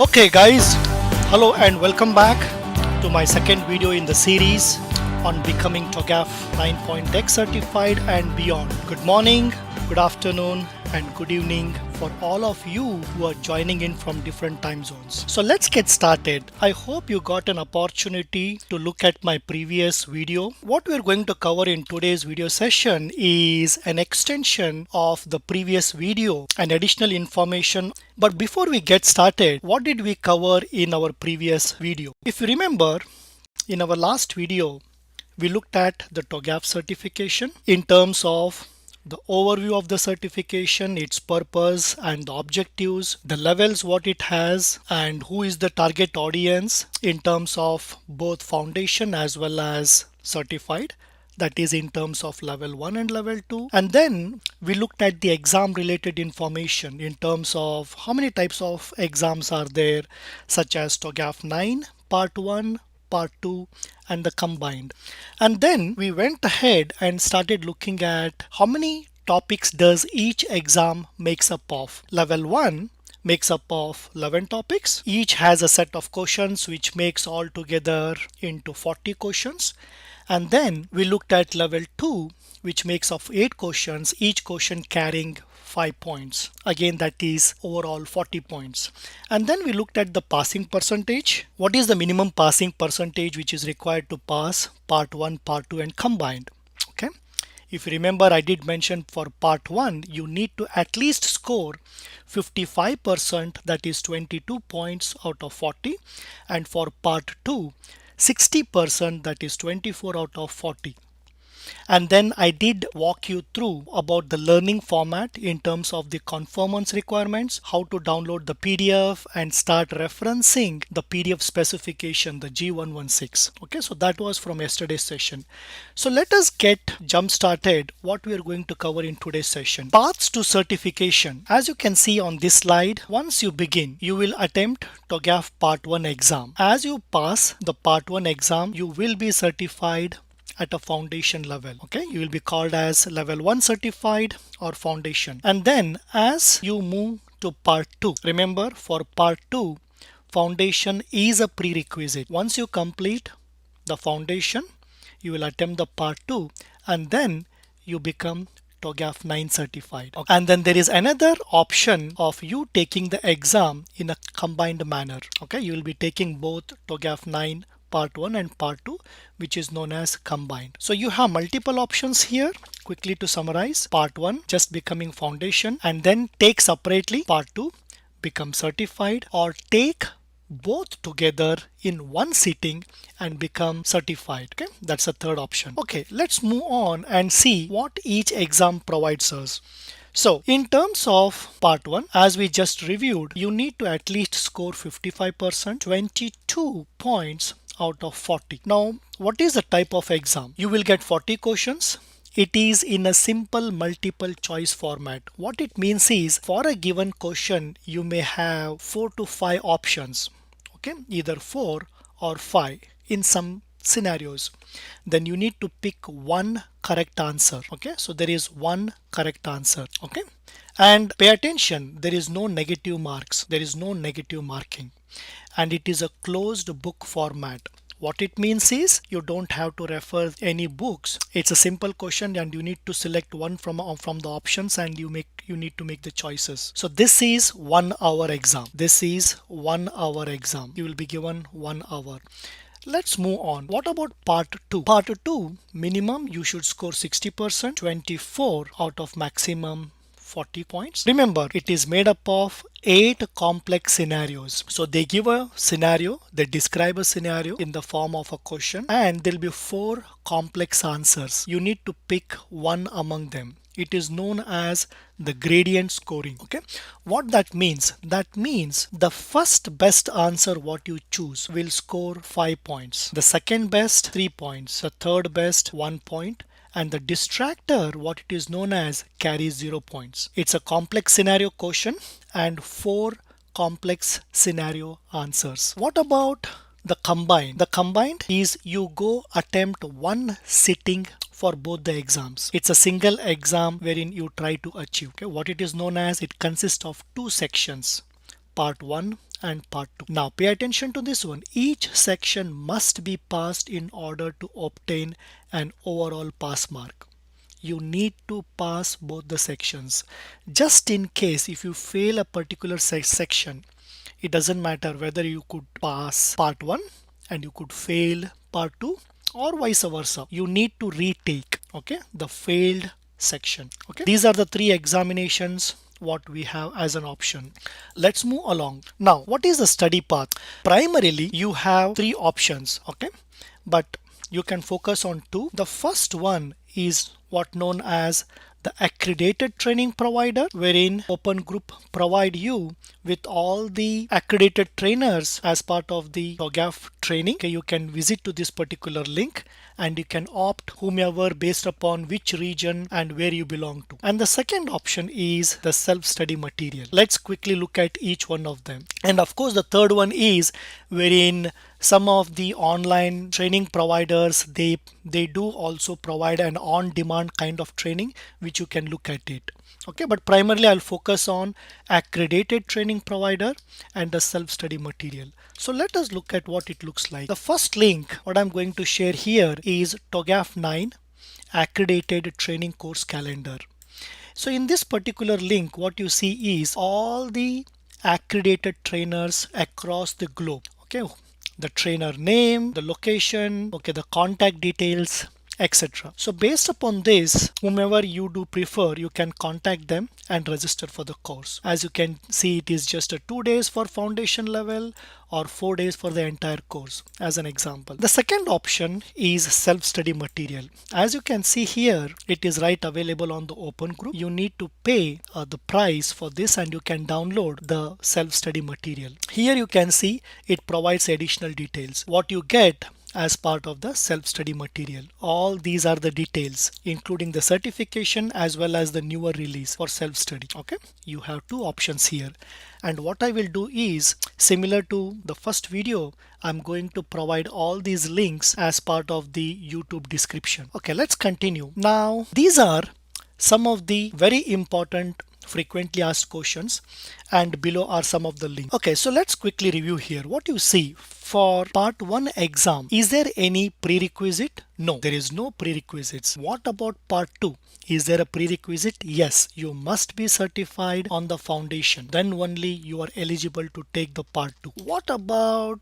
Okay guys, hello and welcome back to my second video in the series on becoming TOGAF 9.x certified and beyond. Good morning, good afternoon and good evening for all of you who are joining in from different time zones. So let's get started. I hope you got an opportunity to look at my previous video. What we're going to cover in today's video session is an extension of the previous video and additional information. But before we get started, what did we cover in our previous video? If you remember, in our last video, we looked at the TOGAF certification in terms of the overview of the certification, its purpose and the objectives, the levels what it has, and who is the target audience in terms of both foundation as well as certified. That is in terms of level 1 and level 2. And then we looked at the exam related information in terms of how many types of exams are there, such as TOGAF 9, Part 1, Part 2 and the combined. And then we went ahead and started looking at how many topics does each exam makes up of. Level 1 makes up of 11 topics. Each has a set of questions which makes all together into 40 questions. And then we looked at level 2 which makes of 8 questions, each question carrying 5 points. Again, that is overall 40 points. And then we looked at the passing percentage. What is the minimum passing percentage which is required to pass part 1, part 2 and combined? Okay. If you remember, I did mention for part 1, you need to at least score 55%, that is 22 points out of 40. And for part 2, 60%, that is 24 out of 40. And then I did walk you through about the learning format in terms of the conformance requirements, how to download the PDF and start referencing the PDF specification, the G116. Okay, so that was from yesterday's session. So let us get jump started what we are going to cover in today's session. Paths to certification. As you can see on this slide, once you begin, you will attempt TOGAF Part 1 exam. As you pass the Part 1 exam, you will be certified at a foundation level. Okay, you will be called as level 1 certified or foundation. And then as you move to part 2, remember for part 2, foundation is a prerequisite. Once you complete the foundation, you will attempt the part 2 and then you become TOGAF 9 certified. Okay. And then there is another option of you taking the exam in a combined manner. Okay, you will be taking both TOGAF 9 part 1 and part 2, which is known as combined. So you have multiple options here. Quickly to summarize, part 1 just becoming foundation and then take separately part 2 become certified, or take both together in one sitting and become certified. Okay, that's the third option. Okay, let's move on and see what each exam provides us. So in terms of part 1, as we just reviewed, you need to at least score 55%, 22 points out of 40. Now, what is the type of exam? You will get 40 questions. It is in a simple multiple choice format. What it means is, for a given question, you may have 4 to 5 options. Okay, either 4 or 5 in some scenarios. Then you need to pick one correct answer. Okay, so there is one correct answer. Okay, and pay attention, there is no negative marks, there is no negative marking, and it is a closed book format. What it means is, you don't have to refer any books. It's a simple question and you need to select one from the options and you need to make the choices. So this is 1 hour exam. This is 1 hour exam. You will be given 1 hour. Let's move on. What about part 2? Part 2, minimum you should score 60%, 24 out of maximum 40 points. Remember, it is made up of 8 complex scenarios. So they give a scenario, they describe a scenario in the form of a question, and there'll be 4 complex answers. You need to pick one among them. It is known as the gradient scoring. Okay, what that means? That means the first best answer what you choose will score 5 points. The second best 3 points. The third best 1 point. And the distractor, what it is known as, carries 0 points. It's a complex scenario question and 4 complex scenario answers. What about the combined? The combined is you go attempt one sitting for both the exams. It's a single exam wherein you try to achieve. Okay, what it is known as, it consists of 2 sections. part 1 and part 2. Now pay attention to this one. Each section must be passed in order to obtain an overall pass mark. You need to pass both the sections. Just in case if you fail a particular section, it doesn't matter whether you could pass part 1 and you could fail part 2 or vice versa. You need to retake, okay, the failed section. Okay, these are the 3 examinations what we have as an option. Let's move along. Now, what is the study path? Primarily, you have 3 options, okay, but you can focus on 2. The first one is what known as the accredited training provider, wherein Open Group provide you with all the accredited trainers as part of the TOGAF training. Okay, you can visit to this particular link and you can opt whomever based upon which region and where you belong to. And the second option is the self-study material. Let's quickly look at each one of them. And of course, the third one is wherein some of the online training providers, they do also provide an on-demand kind of training which you can look at it. Okay, but primarily I'll focus on accredited training provider and the self-study material. So let us look at what it looks like. The first link what I'm going to share here is TOGAF 9 accredited training course calendar. So in this particular link, what you see is all the accredited trainers across the globe. Okay, the trainer name, the location, okay, the contact details, etc. So based upon this, whomever you do prefer, you can contact them and register for the course. As you can see, it is just a 2 days for foundation level or 4 days for the entire course as an example. The second option is self-study material. As you can see here, it is right available on the Open Group. You need to pay the price for this and you can download the self-study material. Here you can see it provides additional details. What you get as part of the self-study material. All these are the details, including the certification as well as the newer release for self-study. Okay, you have 2 options here. And what I will do is similar to the first video, I'm going to provide all these links as part of the YouTube description. Okay, let's continue. Now, these are some of the very important frequently asked questions and below are some of the links. Okay, so let's quickly review here. What you see for part 1 exam, is there any prerequisite? No, there is no prerequisites. What about part 2? Is there a prerequisite? Yes, you must be certified on the foundation. Then only you are eligible to take the part 2. What about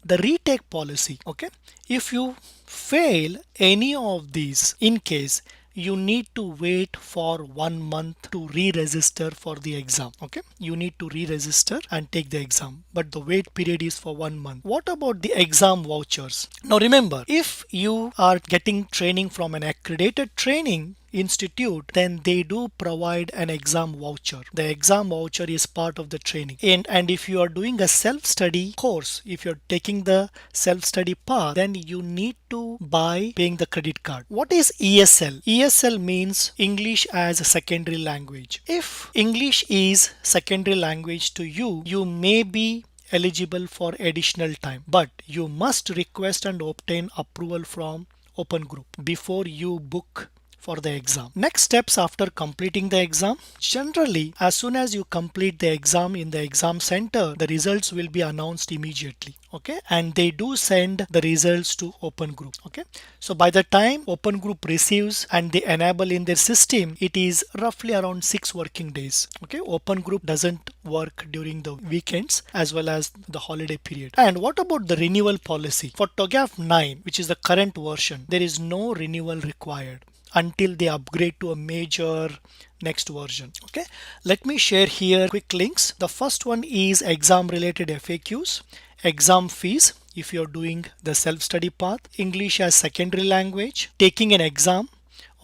the retake policy? Okay, if you fail any of these, in case you need to wait for 1 month to re-register for the exam. Okay, you need to re-register and take the exam, but the wait period is for 1 month. What about the exam vouchers? Now remember, if you are getting training from an accredited training institute, then they do provide an exam voucher. The exam voucher is part of the training. And if you are doing a self-study course, if you're taking the self-study path, then you need to buy paying the credit card. What is ESL? ESL means English as a secondary language. If English is secondary language to you, you may be eligible for additional time, but you must request and obtain approval from Open Group before you book for the exam. Next steps after completing the exam. Generally, as soon as you complete the exam in the exam center, the results will be announced immediately. Okay, and they do send the results to Open Group. Okay, so by the time Open Group receives and they enable in their system, it is roughly around 6 working days. Okay, Open Group doesn't work during the weekends as well as the holiday period. And what about the renewal policy? For TOGAF 9, which is the current version, there is no renewal required until they upgrade to a major next version. Okay, let me share here quick links. The first one is exam related FAQs, exam fees if you're doing the self-study path, English as secondary language, taking an exam.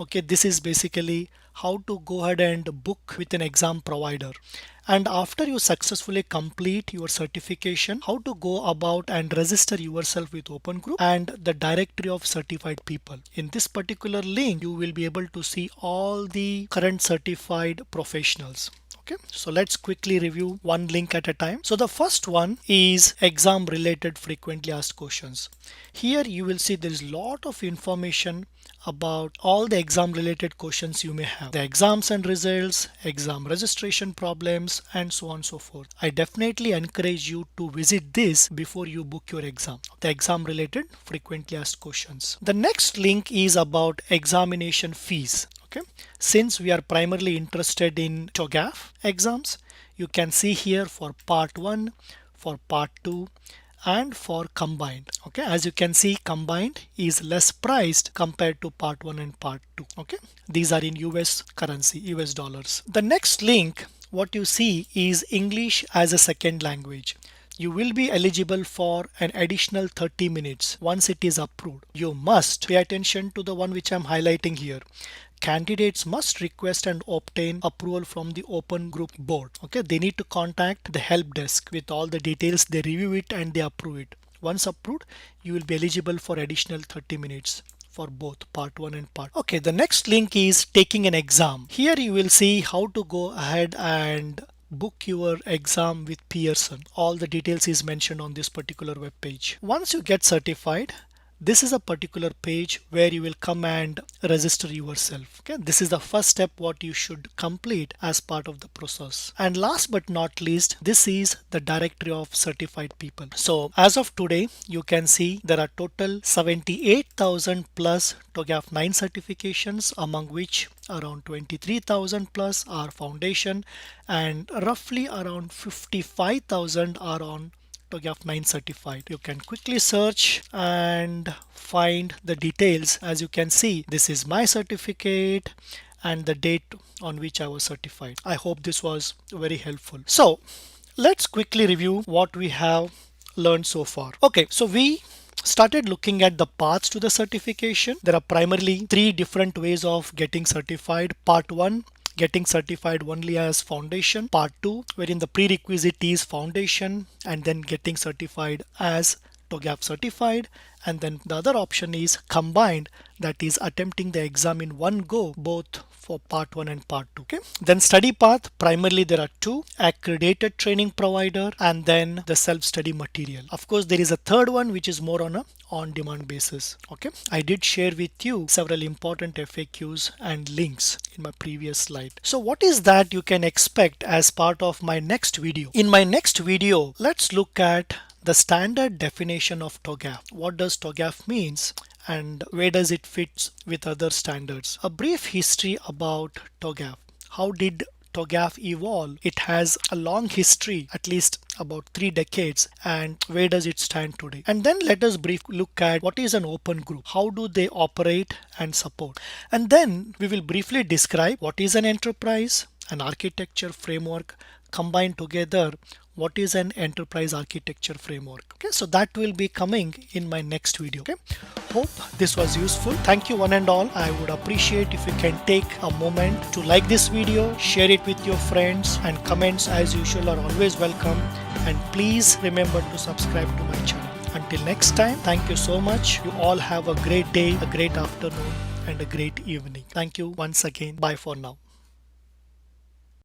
Okay, this is basically how to go ahead and book with an exam provider. And after you successfully complete your certification, how to go about and register yourself with Open Group and the directory of certified people. In this particular link, you will be able to see all the current certified professionals. Okay, so let's quickly review one link at a time. So the first one is exam related frequently asked questions. Here you will see there is a lot of information about all the exam related questions you may have, the exams and results, exam registration problems, and so on and so forth. I definitely encourage you to visit this before you book your exam, the exam related frequently asked questions. The next link is about examination fees. Okay, since we are primarily interested in TOGAF exams, you can see here for part 1, for part 2, and for combined. Okay, as you can see, combined is less priced compared to part 1 and part 2. Okay, these are in US currency, US dollars. The next link, what you see is English as a second language. You will be eligible for an additional 30 minutes once it is approved. You must pay attention to the one which I'm highlighting here. Candidates must request and obtain approval from the open group board. Okay, they need to contact the help desk with all the details. They review it and they approve it. Once approved, you will be eligible for additional 30 minutes for both part 1 and part. Okay, the next link is taking an exam. Here you will see how to go ahead and book your exam with Pearson. All the details is mentioned on this particular web page. Once you get certified, this is a particular page where you will come and register yourself. Okay, this is the first step what you should complete as part of the process. And last but not least, this is the directory of certified people. So as of today, you can see there are total 78,000 plus TOGAF 9 certifications, among which around 23,000 plus are foundation and roughly around 55,000 are on TOGAF 9 certified. You can quickly search and find the details. As you can see, this is my certificate and the date on which I was certified. I hope this was very helpful. So let's quickly review what we have learned so far. Okay, so we started looking at the paths to the certification. There are primarily 3 different ways of getting certified. Part 1, getting certified only as foundation. Part 2, wherein the prerequisite is foundation, and then getting certified as TOGAF certified. And then the other option is combined, that is attempting the exam in one go, both for part 1 and part 2. Okay, then study path, primarily there are 2: accredited training provider and then the self-study material. Of course, there is a third one which is more on a on-demand basis. Okay, I did share with you several important FAQs and links in my previous slide. So what is that you can expect as part of my next video? In my next video, let's look at the standard definition of TOGAF. What does TOGAF means and where does it fit with other standards? A brief history about TOGAF. How did TOGAF evolve? It has a long history, at least about 3 decades, and where does it stand today? And then let us briefly look at what is an open group, how do they operate and support, and then we will briefly describe what is an enterprise, an architecture framework. Combined together, what is an enterprise architecture framework? Okay, so that will be coming in my next video. Okay, hope this was useful. Thank you one and all. I would appreciate if you can take a moment to like this video, share it with your friends, and comments as usual are always welcome. And please remember to subscribe to my channel. Until next time, thank you so much. You all have a great day, a great afternoon, and a great evening. Thank you once again. Bye for now.